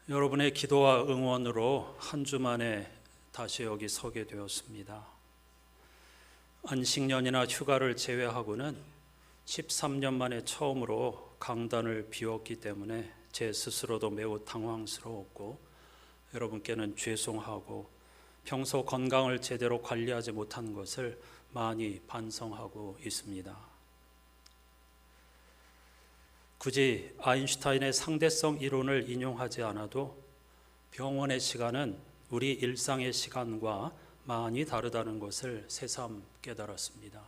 여러분의 기도와 응원으로 한 주 만에 다시 여기 서게 되었습니다. 안식년이나 휴가를 제외하고는 13년 만에 처음으로 강단을 비웠기 때문에 제 스스로도 매우 당황스러웠고 여러분께는 죄송하고 평소 건강을 제대로 관리하지 못한 것을 많이 반성하고 있습니다. 굳이 아인슈타인의 상대성 이론을 인용하지 않아도 병원의 시간은 우리 일상의 시간과 많이 다르다는 것을 새삼 깨달았습니다.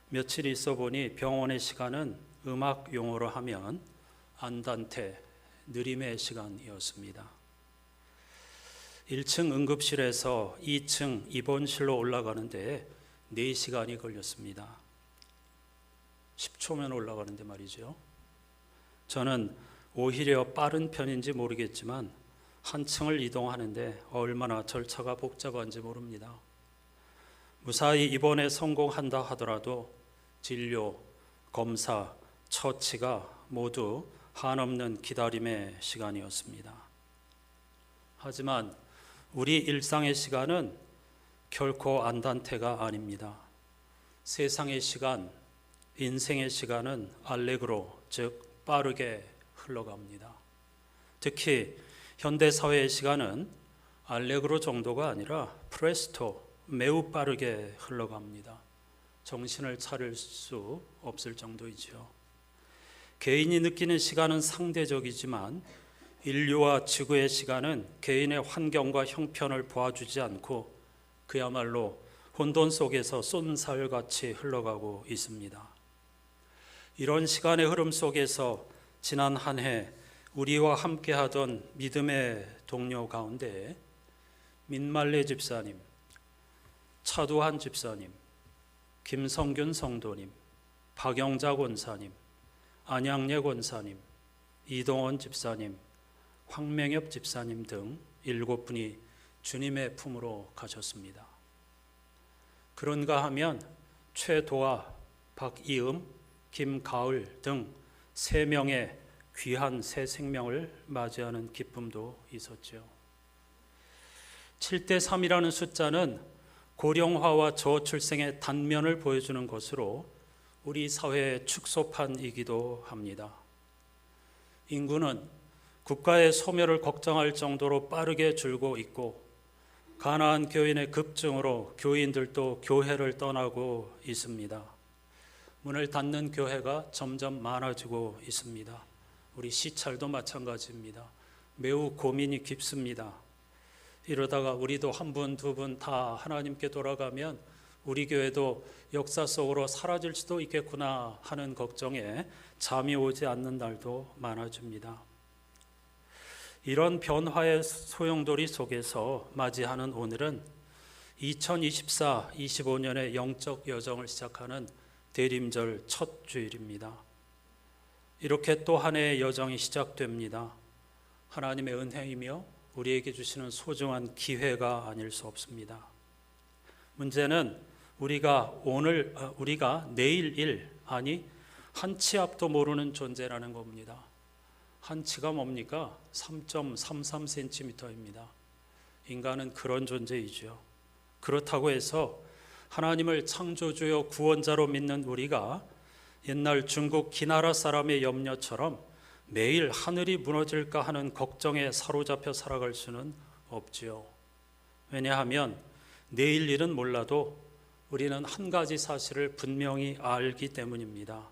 며칠 있어 보니 병원의 시간은 음악 용어로 하면 안단테, 느림의 시간이었습니다. 1층 응급실에서 2층 입원실로 올라가는데 4시간이 걸렸습니다. 10초면 올라가는데 말이죠. 저는 오히려 빠른 편인지 모르겠지만 한 층을 이동하는데 얼마나 절차가 복잡한지 모릅니다. 무사히 입원에 성공한다 하더라도 진료, 검사, 처치가 모두 한없는 기다림의 시간이었습니다. 하지만 우리 일상의 시간은 결코 안단테가 아닙니다. 세상의 시간, 인생의 시간은 알레그로, 즉 빠르게 흘러갑니다. 특히 현대사회의 시간은 알레그로 정도가 아니라 프레스토, 매우 빠르게 흘러갑니다. 정신을 차릴 수 없을 정도이죠. 개인이 느끼는 시간은 상대적이지만 인류와 지구의 시간은 개인의 환경과 형편을 봐주지 않고 그야말로 혼돈 속에서 쏜살같이 흘러가고 있습니다. 이런 시간의 흐름 속에서 지난 한 해 우리와 함께하던 믿음의 동료 가운데 민말레 집사님, 차두한 집사님, 김성균 성도님, 박영자 권사님, 안양례 권사님, 이동원 집사님, 황명엽 집사님 등 7분이 주님의 품으로 가셨습니다. 그런가 하면 최도아, 박이음, 김가을 등 3명의 귀한 새 생명을 맞이하는 기쁨도 있었죠. 7대3이라는 숫자는 고령화와 저출생의 단면을 보여주는 것으로 우리 사회의 축소판이기도 합니다. 인구는 국가의 소멸을 걱정할 정도로 빠르게 줄고 있고 가나안 교인의 급증으로 교인들도 교회를 떠나고 있습니다. 문을 닫는 교회가 점점 많아지고 있습니다. 우리 시찰도 마찬가지입니다. 매우 고민이 깊습니다. 이러다가 우리도 한 분, 두 분 다 하나님께 돌아가면 우리 교회도 역사 속으로 사라질 수도 있겠구나 하는 걱정에 잠이 오지 않는 날도 많아집니다. 이런 변화의 소용돌이 속에서 맞이하는 오늘은 2024-25년의 영적 여정을 시작하는 대림절 첫 주일입니다. 이렇게 또 한 해의 여정이 시작됩니다. 하나님의 은혜이며 우리에게 주시는 소중한 기회가 아닐 수 없습니다. 문제는 우리가 내일 일, 아니 한 치 앞도 모르는 존재라는 겁니다. 한 치가 뭡니까? 3.33cm입니다. 인간은 그런 존재이죠. 그렇다고 해서 하나님을 창조주요 구원자로 믿는 우리가 옛날 중국 기나라 사람의 염려처럼 매일 하늘이 무너질까 하는 걱정에 사로잡혀 살아갈 수는 없지요. 왜냐하면 내일 일은 몰라도 우리는 한 가지 사실을 분명히 알기 때문입니다.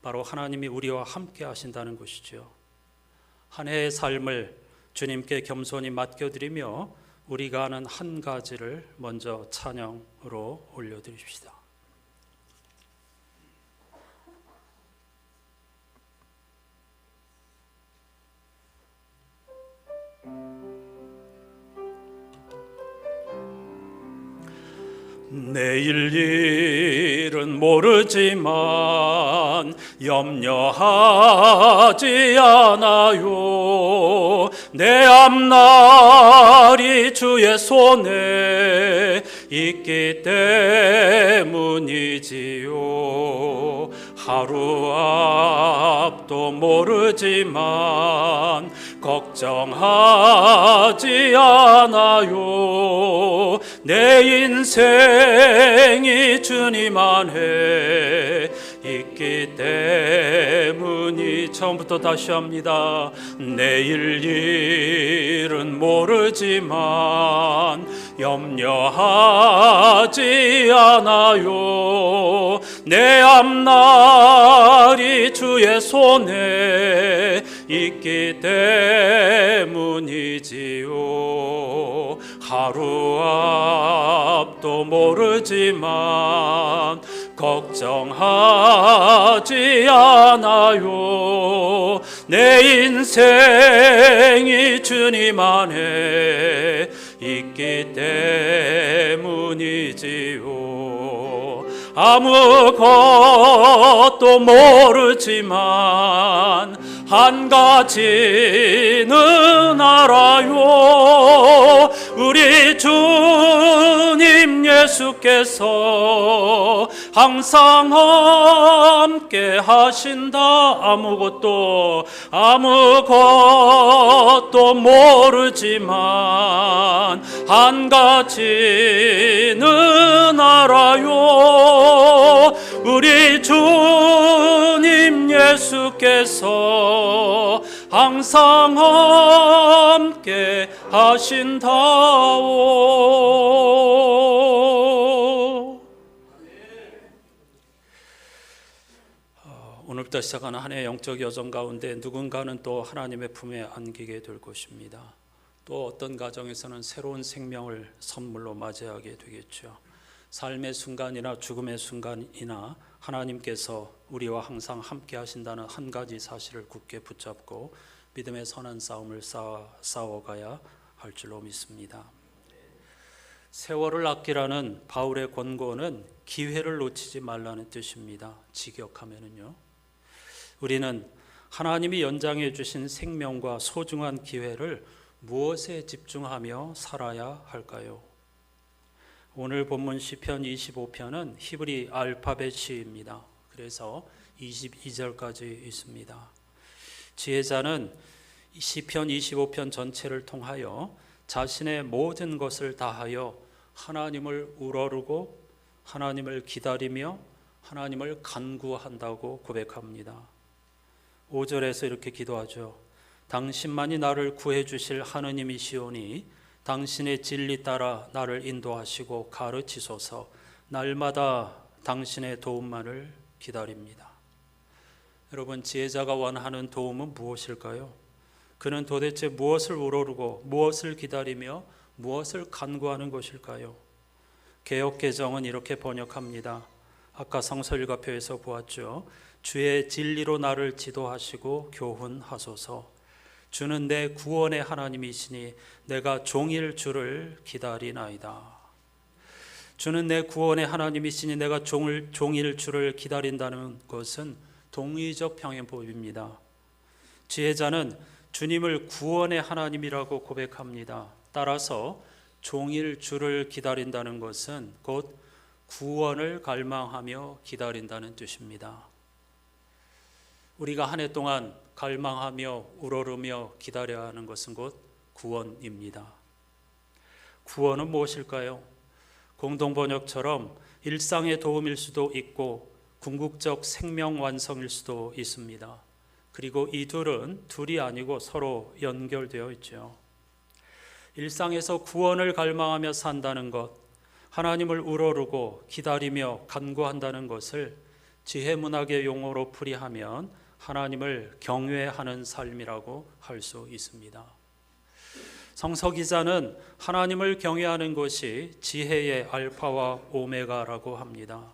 바로 하나님이 우리와 함께 하신다는 것이죠. 한 해의 삶을 주님께 겸손히 맡겨드리며 우리가 아는 한 가지를 먼저 찬양으로 올려드립시다. 내일 일은 모르지만 염려하지 않아요. 내 앞날이 주의 손에 있기 때문이지요. 하루 앞도 앞도 모르지만 걱정하지 않아요. 내 인생이 주님 안에 있기 때문이. 처음부터 다시 합니다. 내일 일은 모르지만 염려하지 않아요. 내 앞날이 주의 손에 있기 때문이지요. 하루 앞도 모르지만 걱정하지 않아요. 내 인생이 주님 안에 있기 때문이지요. 아무것도 모르지만 한 가지는 알아요. 우리 주님 예수께서 항상 함께 하신다. 아무것도 모르지만 한 가지는 알아요. 우리 주님 예수께서 항상 함께 하신다오. 오늘부터 시작하는 한 해의 영적 여정 가운데 누군가는 또 하나님의 품에 안기게 될 것입니다. 또 어떤 가정에서는 새로운 생명을 선물로 맞이하게 되겠죠. 삶의 순간이나 죽음의 순간이나 하나님께서 우리와 항상 함께 하신다는 한 가지 사실을 굳게 붙잡고 믿음의 선한 싸움을 싸워가야 할 줄로 믿습니다. 세월을 아끼라는 바울의 권고는 기회를 놓치지 말라는 뜻입니다. 직역하면은요, 우리는 하나님이 연장해 주신 생명과 소중한 기회를 무엇에 집중하며 살아야 할까요? 오늘 본문 시편 25편은 히브리 알파벳 시입니다. 그래서 22절까지 있습니다. 지혜자는 시편 25편 전체를 통하여 자신의 모든 것을 다하여 하나님을 우러르고 하나님을 기다리며 하나님을 간구한다고 고백합니다. 5절에서 이렇게 기도하죠. 당신만이 나를 구해 주실 하느님이시오니 당신의 진리 따라 나를 인도하시고 가르치소서. 날마다 당신의 도움만을 기다립니다. 여러분, 지혜자가 원하는 도움은 무엇일까요? 그는 도대체 무엇을 우러르고 무엇을 기다리며 무엇을 간구하는 것일까요? 개역개정은 이렇게 번역합니다. 아까 성서일가표에서 보았죠. 주의 진리로 나를 지도하시고 교훈하소서. 주는 내 구원의 하나님이시니 내가 종일 주를 기다리나이다. 주는 내 구원의 하나님이시니 내가 종일 주를 기다린다는 것은 동의적 평행법입니다. 지혜자는 주님을 구원의 하나님이라고 고백합니다. 따라서 종일 주를 기다린다는 것은 곧 구원을 갈망하며 기다린다는 뜻입니다. 우리가 한 해 동안 갈망하며 우러르며 기다려야 하는 것은 곧 구원입니다. 구원은 무엇일까요? 공동번역처럼 일상의 도움일 수도 있고 궁극적 생명 완성일 수도 있습니다. 그리고 이 둘이 아니고 서로 연결되어 있죠. 일상에서 구원을 갈망하며 산다는 것, 하나님을 우러르고 기다리며 간구한다는 것을 지혜문학의 용어로 풀이하면 하나님을 경외하는 삶이라고 할 수 있습니다. 성서기자는 하나님을 경외하는 것이 지혜의 알파와 오메가라고 합니다.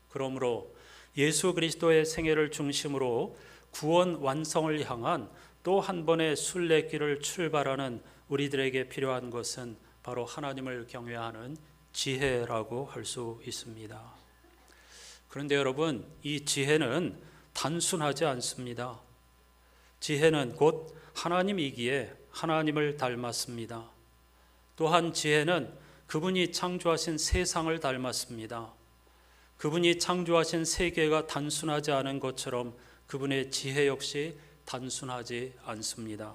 그러므로 예수 그리스도의 생애를 중심으로 구원 완성을 향한 또 한 번의 순례길을 출발하는 우리들에게 필요한 것은 바로 하나님을 경외하는 지혜라고 할 수 있습니다. 그런데 여러분, 이 지혜는 단순하지 않습니다. 지혜는 곧 하나님이기에 하나님을 닮았습니다. 또한 지혜는 그분이 창조하신 세상을 닮았습니다. 그분이 창조하신 세계가 단순하지 않은 것처럼 그분의 지혜 역시 단순하지 않습니다.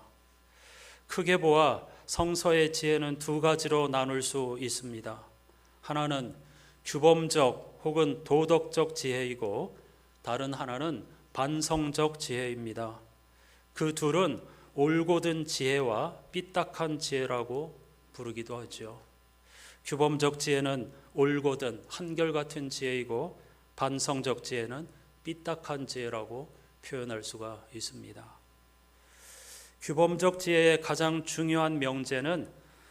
크게 보아 성서의 지혜는 두 가지로 나눌 수 있습니다. 하나는 규범적 혹은 도덕적 지혜이고 다른 하나는 반성적 지혜입니다. 그 둘은 올곧은 지혜와 삐딱한 지혜라고 부르기도 하죠. 규범적 지혜는 올곧은 한결같은 지혜이고 반성적 지혜는 삐딱한 지혜라고 표현할 수가 있습니다. 규범적 지혜의 가장 중요한 명제는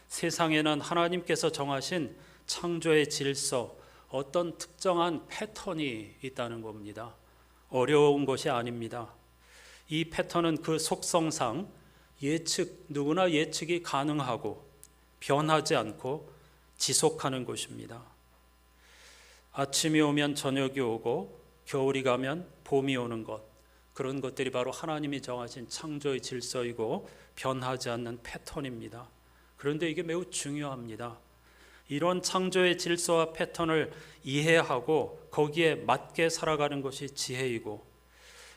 세상에는 하나님께서 정하신 창조의 질서, 어떤 특정한 패턴이 있다는 겁니다. 어려운 것이 아닙니다. 이 패턴은 그 속성상 누구나 예측이 가능하고 변하지 않고 지속하는 것입니다. 아침이 오면 저녁이 오고 겨울이 가면 봄이 오는 것, 그런 것들이 바로 하나님이 정하신 창조의 질서이고 변하지 않는 패턴입니다. 그런데 이게 매우 중요합니다. 이런 창조의 질서와 패턴을 이해하고 거기에 맞게 살아가는 것이 지혜이고,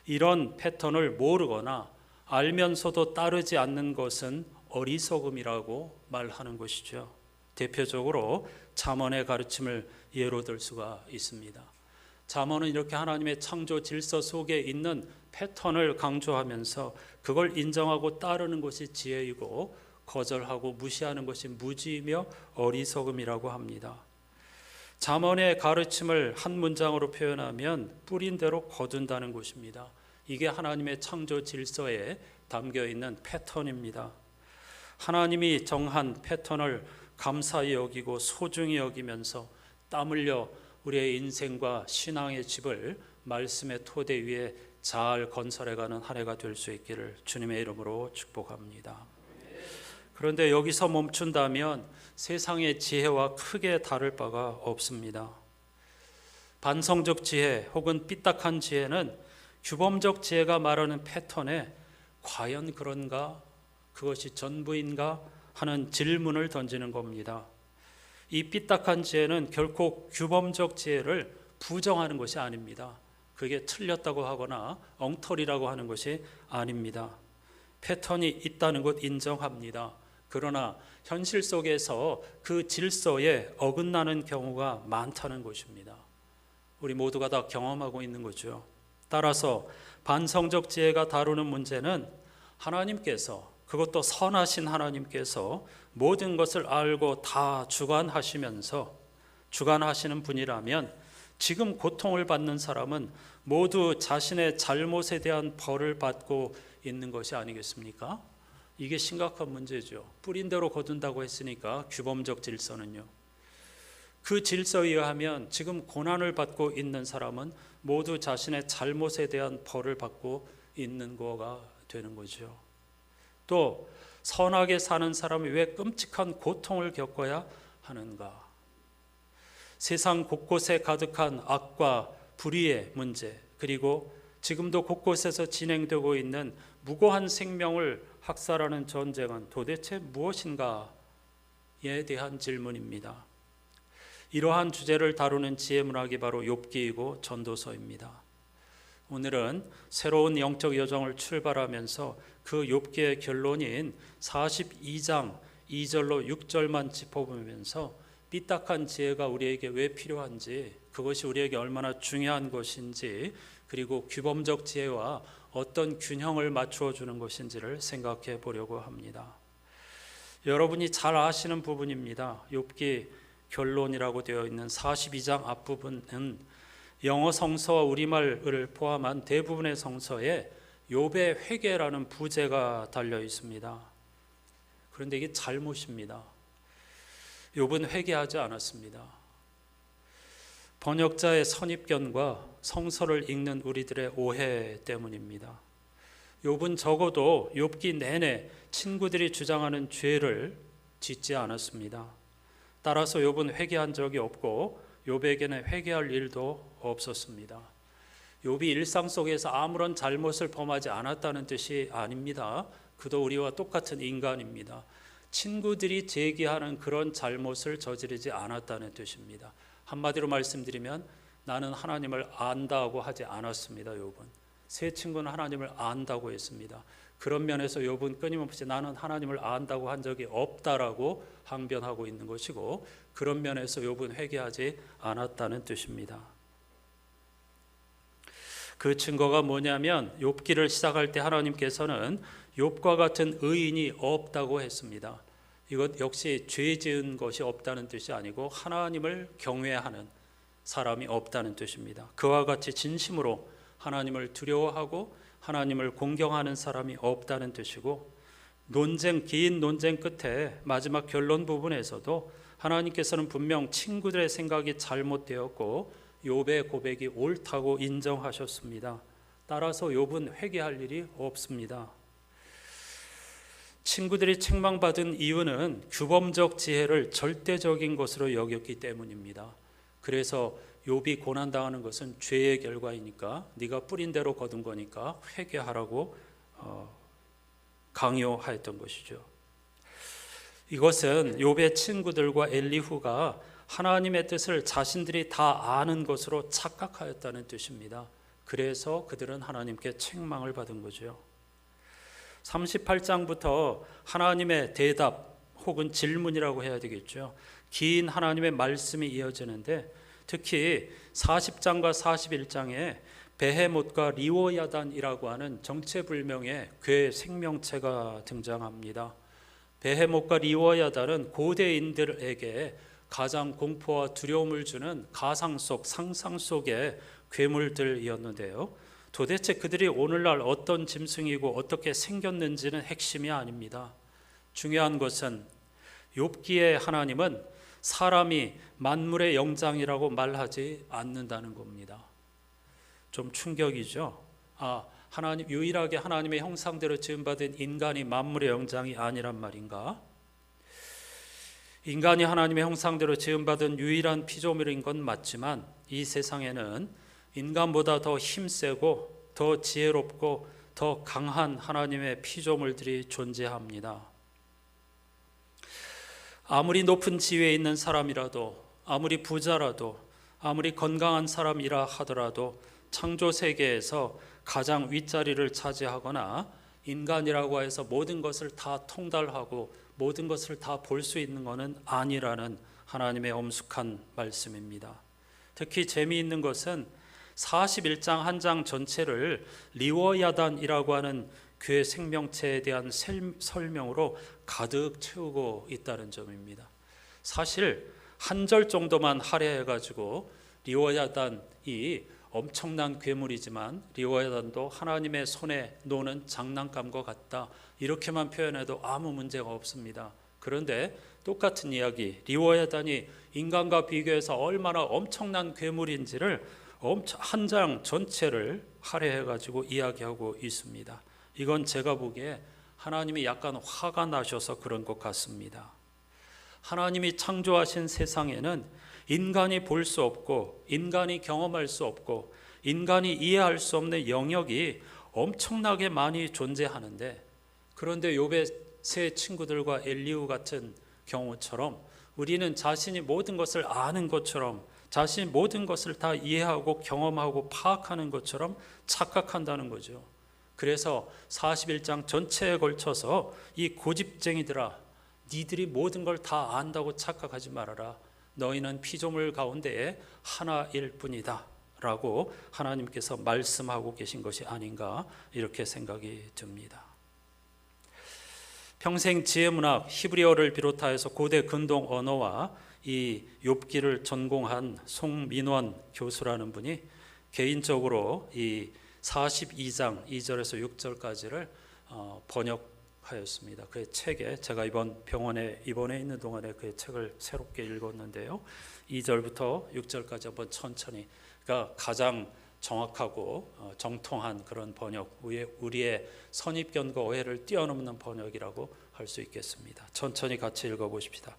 이런 패턴을 모르거나 알면서도 따르지 않는 것은 어리석음이라고 말하는 것이죠. 대표적으로 잠언의 가르침을 예로 들 수가 있습니다. 잠언은 이렇게 하나님의 창조 질서 속에 있는 패턴을 강조하면서 그걸 인정하고 따르는 것이 지혜이고 거절하고 무시하는 것이 무지이며 어리석음이라고 합니다. 잠언의 가르침을 한 문장으로 표현하면 뿌린 대로 거둔다는 것입니다. 이게 하나님의 창조 질서에 담겨 있는 패턴입니다. 하나님이 정한 패턴을 감사히 여기고 소중히 여기면서 땀 흘려 우리의 인생과 신앙의 집을 말씀의 토대 위에 잘 건설해가는 한 해가 될 수 있기를 주님의 이름으로 축복합니다. 그런데 여기서 멈춘다면 세상의 지혜와 크게 다를 바가 없습니다. 반성적 지혜 혹은 삐딱한 지혜는 규범적 지혜가 말하는 패턴에 과연 그런가? 그것이 전부인가? 하는 질문을 던지는 겁니다. 이 삐딱한 지혜는 결코 규범적 지혜를 부정하는 것이 아닙니다. 그게 틀렸다고 하거나 엉터리라고 하는 것이 아닙니다. 패턴이 있다는 것 인정합니다. 그러나 현실 속에서 그 질서에 어긋나는 경우가 많다는 것입니다. 우리 모두가 다 경험하고 있는 거죠. 따라서 반성적 지혜가 다루는 문제는 하나님께서, 그것도 선하신 하나님께서 모든 것을 알고 다 주관하시면서 주관하시는 분이라면 지금 고통을 받는 사람은 모두 자신의 잘못에 대한 벌을 받고 있는 것이 아니겠습니까? 이게 심각한 문제죠. 뿌린 대로 거둔다고 했으니까 규범적 질서는요. 그 질서에 의하면 지금 고난을 받고 있는 사람은 모두 자신의 잘못에 대한 벌을 받고 있는 거가 되는 거죠. 또 선하게 사는 사람이 왜 끔찍한 고통을 겪어야 하는가? 세상 곳곳에 가득한 악과 불의의 문제, 그리고 지금도 곳곳에서 진행되고 있는 무고한 생명을 학살하는 전쟁은 도대체 무엇인가에 대한 질문입니다. 이러한 주제를 다루는 지혜문학이 바로 욥기이고 전도서입니다. 오늘은 새로운 영적 여정을 출발하면서 그 욥기의 결론인 42장 2절로 6절만 짚어보면서 삐딱한 지혜가 우리에게 왜 필요한지, 그것이 우리에게 얼마나 중요한 것인지, 그리고 규범적 지혜와 어떤 균형을 맞추어 주는 것인지를 생각해 보려고 합니다. 여러분이 잘 아시는 부분입니다. 욥기 결론이라고 되어 있는 42장 앞부분은 영어 성서와 우리말을 포함한 대부분의 성서에 욥의 회개라는 부제가 달려 있습니다. 그런데 이게 잘못입니다. 욥은 회개하지 않았습니다. 번역자의 선입견과 성서를 읽는 우리들의 오해 때문입니다. 욥은 적어도 욥기 내내 친구들이 주장하는 죄를 짓지 않았습니다. 따라서 욥은 회개한 적이 없고 욥에게는 회개할 일도 없었습니다. 욥이 일상 속에서 아무런 잘못을 범하지 않았다는 뜻이 아닙니다. 그도 우리와 똑같은 인간입니다. 친구들이 제기하는 그런 잘못을 저지르지 않았다는 뜻입니다. 한마디로 말씀드리면 나는 하나님을 안다고 하지 않았습니다. 욥은 세 친구는 하나님을 안다고 했습니다. 그런 면에서 욥은 끊임없이 나는 하나님을 안다고 한 적이 없다라고 항변하고 있는 것이고, 그런 면에서 욥은 회개하지 않았다는 뜻입니다. 그 증거가 뭐냐면, 욥기를 시작할 때 하나님께서는 욥과 같은 의인이 없다고 했습니다. 이것 역시 죄 지은 것이 없다는 뜻이 아니고 하나님을 경외하는 사람이 없다는 뜻입니다. 그와 같이 진심으로 하나님을 두려워하고 하나님을 공경하는 사람이 없다는 뜻이고, 긴 논쟁 끝에 마지막 결론 부분에서도 하나님께서는 분명 친구들의 생각이 잘못되었고 욥의 고백이 옳다고 인정하셨습니다. 따라서 욥은 회개할 일이 없습니다. 친구들이 책망받은 이유는 규범적 지혜를 절대적인 것으로 여겼기 때문입니다. 그래서 욥이 고난당하는 것은 죄의 결과이니까 네가 뿌린 대로 거둔 거니까 회개하라고 강요하였던 것이죠. 이것은 욥의 친구들과 엘리후가 하나님의 뜻을 자신들이 다 아는 것으로 착각하였다는 뜻입니다. 그래서 그들은 하나님께 책망을 받은 거죠. 38장부터 하나님의 대답 혹은 질문이라고 해야 되겠죠. 긴 하나님의 말씀이 이어지는데, 특히 40장과 41장에 베헤못과 리워야단이라고 하는 정체불명의 괴 생명체가 등장합니다. 베헤못과 리워야단은 고대인들에게 가장 공포와 두려움을 주는 가상 속, 상상 속의 괴물들이었는데요. 도대체 그들이 오늘날 어떤 짐승이고 어떻게 생겼는지는 핵심이 아닙니다. 중요한 것은 욥기의 하나님은 사람이 만물의 영장이라고 말하지 않는다는 겁니다. 좀 충격이죠. 하나님, 유일하게 하나님의 형상대로 지음받은 인간이 만물의 영장이 아니란 말인가? 인간이 하나님의 형상대로 지음받은 유일한 피조물인 건 맞지만, 이 세상에는 인간보다 더 힘세고 더 지혜롭고 더 강한 하나님의 피조물들이 존재합니다. 아무리 높은 지위에 있는 사람이라도, 아무리 부자라도, 아무리 건강한 사람이라 하더라도 창조 세계에서 가장 윗자리를 차지하거나 인간이라고 해서 모든 것을 다 통달하고 모든 것을 다 볼 수 있는 것은 아니라는 하나님의 엄숙한 말씀입니다. 특히 재미있는 것은 41장 한 장 전체를 리워야단이라고 하는 그의 생명체에 대한 설명으로 가득 채우고 있다는 점입니다. 사실 한 절 정도만 할애해가지고 리워야단이 엄청난 괴물이지만 리워야단도 하나님의 손에 노는 장난감과 같다, 이렇게만 표현해도 아무 문제가 없습니다. 그런데 똑같은 이야기, 리워야단이 인간과 비교해서 얼마나 엄청난 괴물인지를 한 장 전체를 할애해가지고 이야기하고 있습니다. 이건 제가 보기에 하나님이 약간 화가 나셔서 그런 것 같습니다. 하나님이 창조하신 세상에는 인간이 볼 수 없고 인간이 경험할 수 없고 인간이 이해할 수 없는 영역이 엄청나게 많이 존재하는데, 그런데 욥의 세 친구들과 엘리후 같은 경우처럼 우리는 자신이 모든 것을 아는 것처럼, 자신이 모든 것을 다 이해하고 경험하고 파악하는 것처럼 착각한다는 거죠. 그래서 41장 전체에 걸쳐서 이 고집쟁이들아, 니들이 모든 걸 다 안다고 착각하지 말아라. 너희는 피조물 가운데에 하나일 뿐이다 라고 하나님께서 말씀하고 계신 것이 아닌가, 이렇게 생각이 듭니다. 평생 지혜문학 히브리어를 비롯하여서 고대 근동 언어와 이 욥기를 전공한 송민원 교수라는 분이 개인적으로 이 42장 2절에서 6절까지를 번역하였습니다. 그의 책에, 제가 이번 병원에 입원해 있는 동안에 그의 책을 새롭게 읽었는데요, 2절부터 6절까지 한번 천천히, 그러니까 가장 정확하고 정통한 그런 번역, 우리의 선입견과 오해를 뛰어넘는 번역이라고 할 수 있겠습니다. 천천히 같이 읽어보십시다.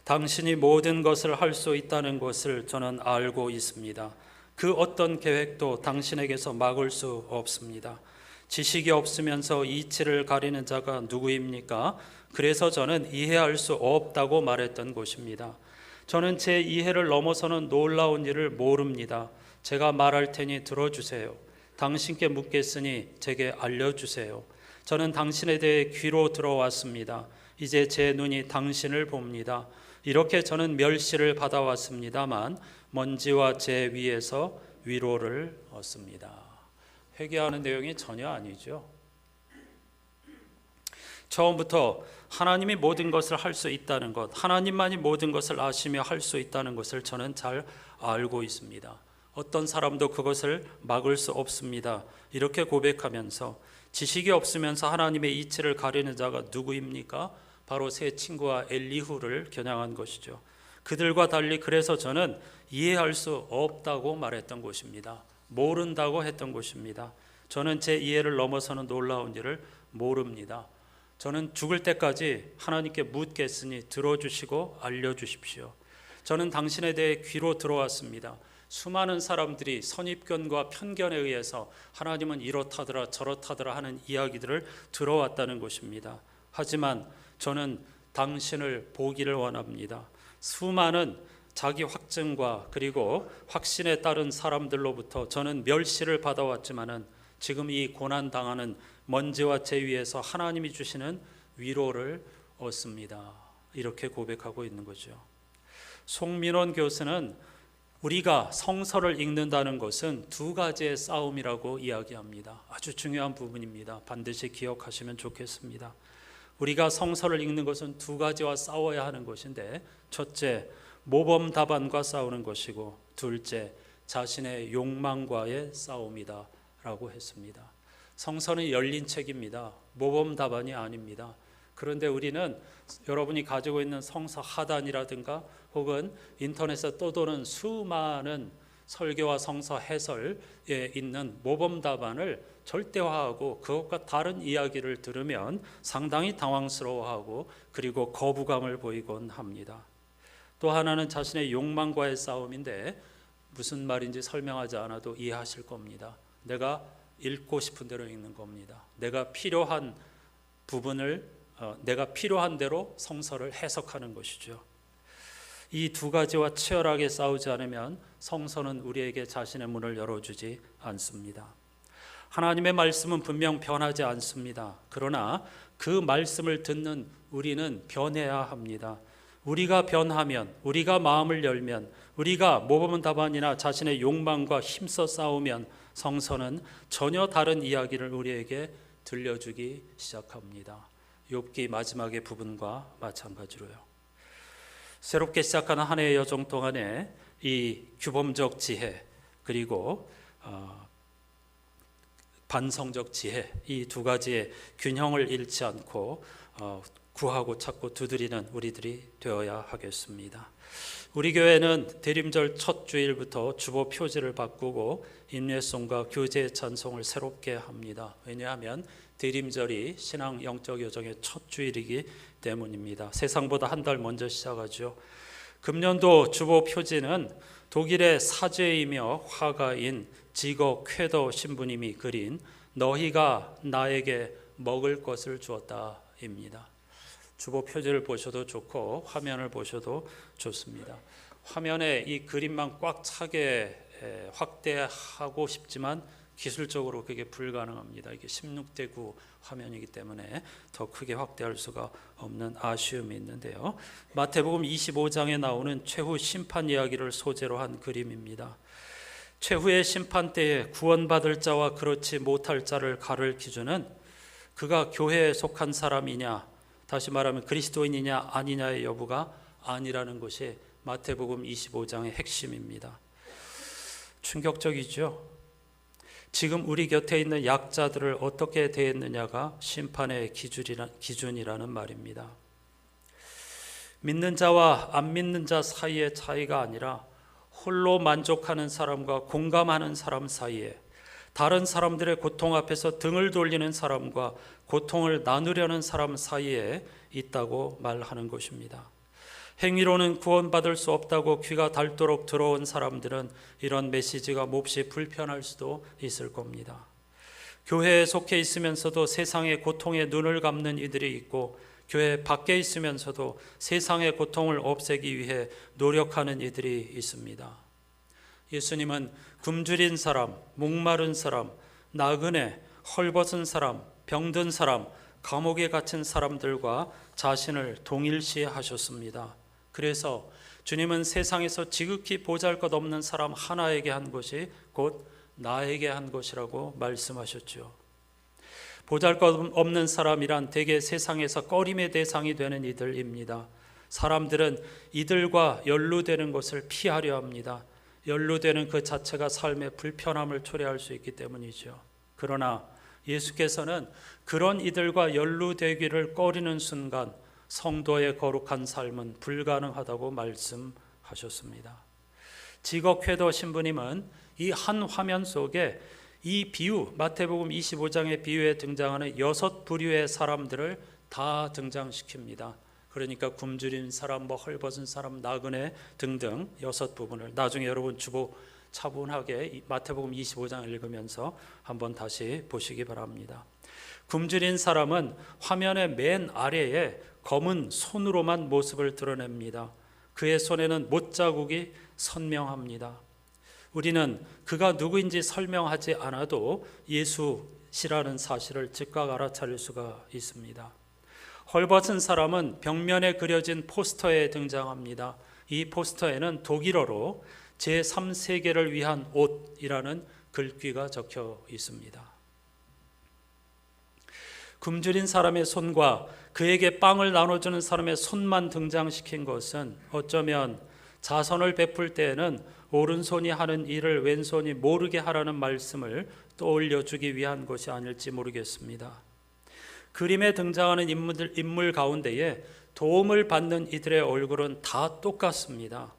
당신이 모든 것을 할 수 있다는 것을 저는 알고 있습니다. 그 어떤 계획도 당신에게서 막을 수 없습니다. 지식이 없으면서 이치를 가리는 자가 누구입니까? 그래서 저는 이해할 수 없다고 말했던 것입니다. 저는 제 이해를 넘어서는 놀라운 일을 모릅니다. 제가 말할 테니 들어주세요. 당신께 묻겠으니 제게 알려주세요. 저는 당신에 대해 귀로 들어왔습니다. 이제 제 눈이 당신을 봅니다. 이렇게 저는 멸시를 받아왔습니다만 먼지와 재 위에서 위로를 얻습니다. 회개하는 내용이 전혀 아니죠. 처음부터 하나님이 모든 것을 할 수 있다는 것, 하나님만이 모든 것을 아시며 할 수 있다는 것을 저는 잘 알고 있습니다. 어떤 사람도 그것을 막을 수 없습니다. 이렇게 고백하면서 지식이 없으면서 하나님의 이치를 가리는 자가 누구입니까? 바로 세 친구와 엘리후를 겨냥한 것이죠. 그들과 달리 그래서 저는 이해할 수 없다고 말했던 것입니다. 모른다고 했던 것입니다. 저는 제 이해를 넘어서는 놀라운 일을 모릅니다. 저는 죽을 때까지 하나님께 묻겠으니 들어주시고 알려주십시오. 저는 당신에 대해 귀로 들어왔습니다. 수많은 사람들이 선입견과 편견에 의해서 하나님은 이렇다더라 저렇다더라 하는 이야기들을 들어왔다는 것입니다. 하지만 저는 당신을 보기를 원합니다. 수많은 자기 확증과 그리고 확신에 따른 사람들로부터 저는 멸시를 받아왔지만은 지금 이 고난당하는 먼지와 재 위에서 하나님이 주시는 위로를 얻습니다. 이렇게 고백하고 있는 거죠. 송민원 교수는 우리가 성서를 읽는다는 것은 두 가지의 싸움이라고 이야기합니다. 아주 중요한 부분입니다. 반드시 기억하시면 좋겠습니다. 우리가 성서를 읽는 것은 두 가지와 싸워야 하는 것인데, 첫째, 모범 답안과 싸우는 것이고, 둘째, 자신의 욕망과의 싸움이다 라고 했습니다. 성서는 열린 책입니다. 모범 답안이 아닙니다. 그런데 우리는 여러분이 가지고 있는 성서 하단이라든가 혹은 인터넷에 떠도는 수많은 설교와 성서 해설에 있는 모범 답안을 절대화하고 그것과 다른 이야기를 들으면 상당히 당황스러워하고 그리고 거부감을 보이곤 합니다. 또 하나는 자신의 욕망과의 싸움인데 무슨 말인지 설명하지 않아도 이해하실 겁니다. 내가 읽고 싶은 대로 읽는 겁니다. 내가 필요한 부분을 내가 필요한 대로 성서를 해석하는 것이죠. 이 두 가지와 치열하게 싸우지 않으면 성서는 우리에게 자신의 문을 열어주지 않습니다. 하나님의 말씀은 분명 변하지 않습니다. 그러나 그 말씀을 듣는 우리는 변해야 합니다. 우리가 변하면, 우리가 마음을 열면, 우리가 모범 답안이나 자신의 욕망과 힘써 싸우면 성서는 전혀 다른 이야기를 우리에게 들려주기 시작합니다. 욥기 마지막의 부분과 마찬가지로요. 새롭게 시작하는 한 해의 여정 동안에 이 규범적 지혜 그리고 반성적 지혜, 이 두 가지의 균형을 잃지 않고 구하고 찾고 두드리는 우리들이 되어야 하겠습니다. 우리 교회는 대림절 첫 주일부터 주보 표지를 바꾸고 인례송과 교제 찬송을 새롭게 합니다. 왜냐하면 대림절이 신앙 영적 여정의 첫 주일이기 때문입니다. 세상보다 한 달 먼저 시작하죠. 금년도 주보 표지는 독일의 사제이며 화가인 지거 쾌더 신부님이 그린 너희가 나에게 먹을 것을 주었다입니다. 주보 표지를 보셔도 좋고 화면을 보셔도 좋습니다. 화면에 이 그림만 꽉 차게 확대하고 싶지만 기술적으로 그게 불가능합니다. 이게 16대 9 화면이기 때문에 더 크게 확대할 수가 없는 아쉬움이 있는데요. 마태복음 25장에 나오는 최후 심판 이야기를 소재로 한 그림입니다. 최후의 심판 때에 구원받을 자와 그렇지 못할 자를 가를 기준은 그가 교회에 속한 사람이냐, 다시 말하면 그리스도인이냐 아니냐의 여부가 아니라는 것이 마태복음 25장의 핵심입니다. 충격적이죠. 지금 우리 곁에 있는 약자들을 어떻게 대했느냐가 심판의 기준이라는 말입니다. 믿는 자와 안 믿는 자 사이의 차이가 아니라 홀로 만족하는 사람과 공감하는 사람 사이에, 다른 사람들의 고통 앞에서 등을 돌리는 사람과 고통을 나누려는 사람 사이에 있다고 말하는 것입니다. 행위로는 구원받을 수 없다고 귀가 닳도록 들어온 사람들은 이런 메시지가 몹시 불편할 수도 있을 겁니다. 교회에 속해 있으면서도 세상의 고통에 눈을 감는 이들이 있고, 교회 밖에 있으면서도 세상의 고통을 없애기 위해 노력하는 이들이 있습니다. 예수님은 굶주린 사람, 목마른 사람, 나그네, 헐벗은 사람, 병든 사람, 감옥에 갇힌 사람들과 자신을 동일시하셨습니다. 그래서 주님은 세상에서 지극히 보잘것없는 사람 하나에게 한 것이 곧 나에게 한 것이라고 말씀하셨죠. 보잘것없는 사람이란 대개 세상에서 꺼림의 대상이 되는 이들입니다. 사람들은 이들과 연루되는 것을 피하려 합니다. 연루되는 그 자체가 삶의 불편함을 초래할 수 있기 때문이죠. 그러나 예수께서는 그런 이들과 연루되기를 꺼리는 순간 성도의 거룩한 삶은 불가능하다고 말씀하셨습니다. 지곡회도 신부님은 이 한 화면 속에 이 비유, 마태복음 25장의 비유에 등장하는 6부류의 사람들을 다 등장시킵니다. 그러니까 굶주린 사람, 헐벗은 사람, 나그네 등등 6부분을 나중에 여러분 차분하게 마태복음 25장을 읽으면서 한번 다시 보시기 바랍니다. 굶주린 사람은 화면의 맨 아래에 검은 손으로만 모습을 드러냅니다. 그의 손에는 못자국이 선명합니다. 우리는 그가 누구인지 설명하지 않아도 예수시라는 사실을 즉각 알아차릴 수가 있습니다. 헐벗은 사람은 벽면에 그려진 포스터에 등장합니다. 이 포스터에는 독일어로 제3세계를 위한 옷이라는 글귀가 적혀 있습니다. 굶주린 사람의 손과 그에게 빵을 나눠주는 사람의 손만 등장시킨 것은 어쩌면 자선을 베풀 때에는 오른손이 하는 일을 왼손이 모르게 하라는 말씀을 떠올려주기 위한 것이 아닐지 모르겠습니다. 그림에 등장하는 인물 가운데에 도움을 받는 이들의 얼굴은 다 똑같습니다.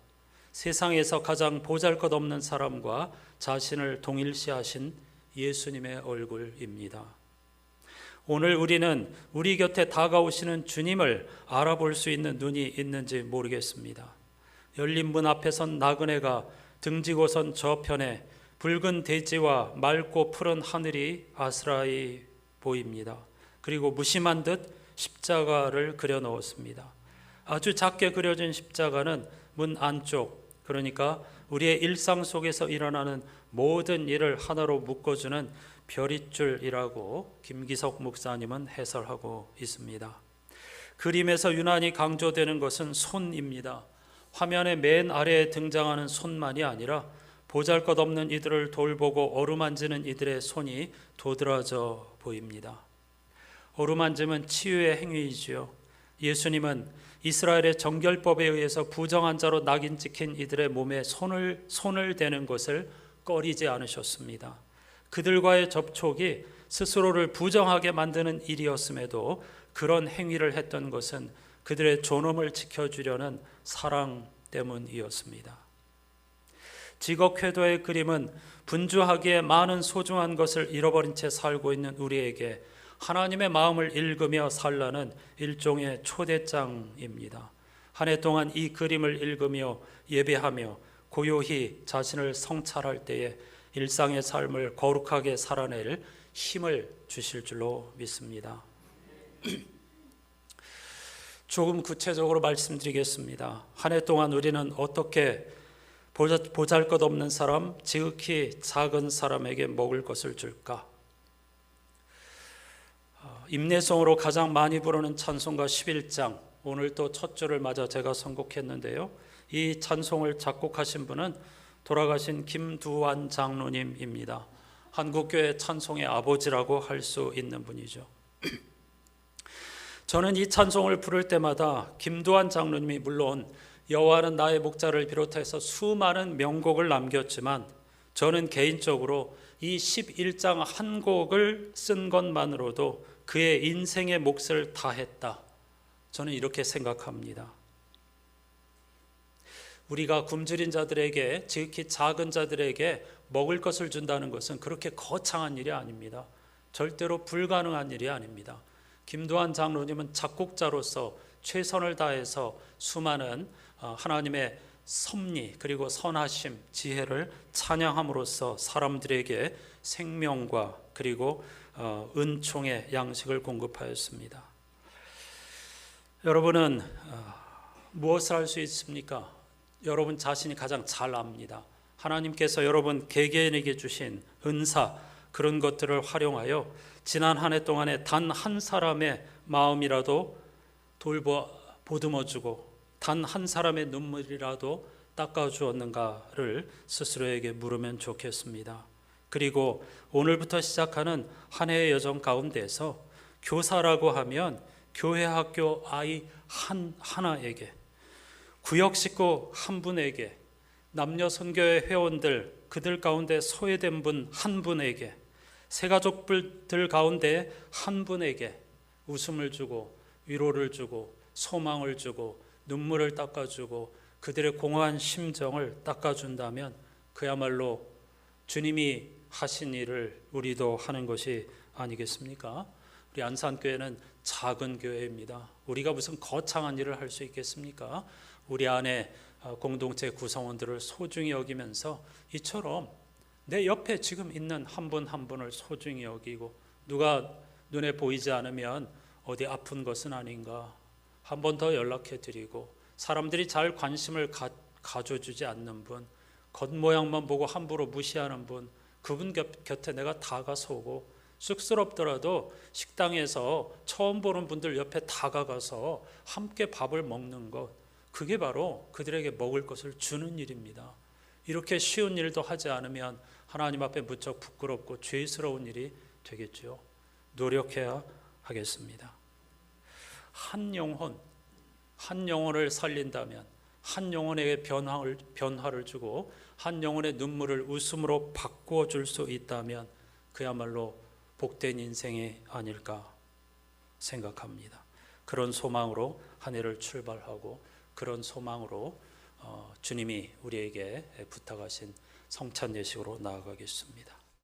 세상에서 가장 보잘것없는 사람과 자신을 동일시하신 예수님의 얼굴입니다. 오늘 우리는 우리 곁에 다가오시는 주님을 알아볼 수 있는 눈이 있는지 모르겠습니다. 열린 문 앞에 선 나그네가 등지고선 저편에 붉은 대지와 맑고 푸른 하늘이 아스라이 보입니다. 그리고 무심한 듯 십자가를 그려 넣었습니다. 아주 작게 그려진 십자가는 문 안쪽, 그러니까 우리의 일상 속에서 일어나는 모든 일을 하나로 묶어주는 별잇줄이라고 김기석 목사님은 해설하고 있습니다. 그림에서 유난히 강조되는 것은 손입니다. 화면의 맨 아래에 등장하는 손만이 아니라 보잘것없는 이들을 돌보고 어루만지는 이들의 손이 도드라져 보입니다. 어루만짐은 치유의 행위이지요. 예수님은 이스라엘의 정결법에 의해서 부정한 자로 낙인 찍힌 이들의 몸에 손을 대는 것을 꺼리지 않으셨습니다. 그들과의 접촉이 스스로를 부정하게 만드는 일이었음에도 그런 행위를 했던 것은 그들의 존엄을 지켜주려는 사랑 때문이었습니다. 지곡회도의 그림은 분주하기에 많은 소중한 것을 잃어버린 채 살고 있는 우리에게 하나님의 마음을 읽으며 살라는 일종의 초대장입니다. 한 해 동안 이 그림을 읽으며 예배하며 고요히 자신을 성찰할 때에 일상의 삶을 거룩하게 살아낼 힘을 주실 줄로 믿습니다. 조금 구체적으로 말씀드리겠습니다. 한 해 동안 우리는 어떻게 보잘것없는 사람, 지극히 작은 사람에게 먹을 것을 줄까? 임내성으로 가장 많이 부르는 찬송가 11장, 오늘 또 첫 주를 맞아 제가 선곡했는데요. 이 찬송을 작곡하신 분은 돌아가신 김두환 장로님입니다. 한국교회 찬송의 아버지라고 할 수 있는 분이죠. 저는 이 찬송을 부를 때마다 김두환 장로님이 물론 여호와는 나의 목자를 비롯해서 수많은 명곡을 남겼지만 저는 개인적으로 이 11장 한 곡을 쓴 것만으로도 그의 인생의 몫을 다했다. 저는 이렇게 생각합니다. 우리가 굶주린 자들에게, 지극히 작은 자들에게 먹을 것을 준다는 것은 그렇게 거창한 일이 아닙니다. 절대로 불가능한 일이 아닙니다. 김두한 장로님은 작곡자로서 최선을 다해서 수많은 하나님의 섭리 그리고 선하심, 지혜를 찬양함으로써 사람들에게 생명과 그리고 은총의 양식을 공급하였습니다. 여러분은 무엇을 할 수 있습니까? 여러분 자신이 가장 잘 압니다. 하나님께서 여러분 개개인에게 주신 은사, 그런 것들을 활용하여 지난 한 해 동안에 단 한 사람의 마음이라도 보듬어주고 단 한 사람의 눈물이라도 닦아주었는가를 스스로에게 물으면 좋겠습니다. 그리고 오늘부터 시작하는 한 해의 여정 가운데서 교사라고 하면 교회 학교 아이 하나에게, 구역 식구 한 분에게, 남녀 선교회 회원들 그들 가운데 소외된 분 한 분에게, 새가족들 가운데 한 분에게 웃음을 주고 위로를 주고 소망을 주고 눈물을 닦아주고 그들의 공허한 심정을 닦아준다면 그야말로 주님이 하신 일을 우리도 하는 것이 아니겠습니까? 우리 안산교회는 작은 교회입니다. 우리가 무슨 거창한 일을 할 수 있겠습니까? 우리 안에 공동체 구성원들을 소중히 여기면서 이처럼 내 옆에 지금 있는 한 분 한 분을 소중히 여기고, 누가 눈에 보이지 않으면 어디 아픈 것은 아닌가 한 번 더 연락해 드리고, 사람들이 잘 관심을 가져주지 않는 분, 겉모양만 보고 함부로 무시하는 분, 그분 곁에 내가 다가서고, 쑥스럽더라도 식당에서 처음 보는 분들 옆에 다가가서 함께 밥을 먹는 것, 그게 바로 그들에게 먹을 것을 주는 일입니다. 이렇게 쉬운 일도 하지 않으면 하나님 앞에 무척 부끄럽고 죄스러운 일이 되겠죠. 노력해야 하겠습니다. 한 영혼을 살린다면, 한 영혼에게 변화를 주고 한 영혼의 눈물을 웃음으로 바꾸어 줄 수 있다면 그야말로 복된 인생이 아닐까 생각합니다. 그런 소망으로 한 해를 출발하고, 그런 소망으로 주님이 우리에게 부탁하신 성찬 예식으로 나아가겠습니다.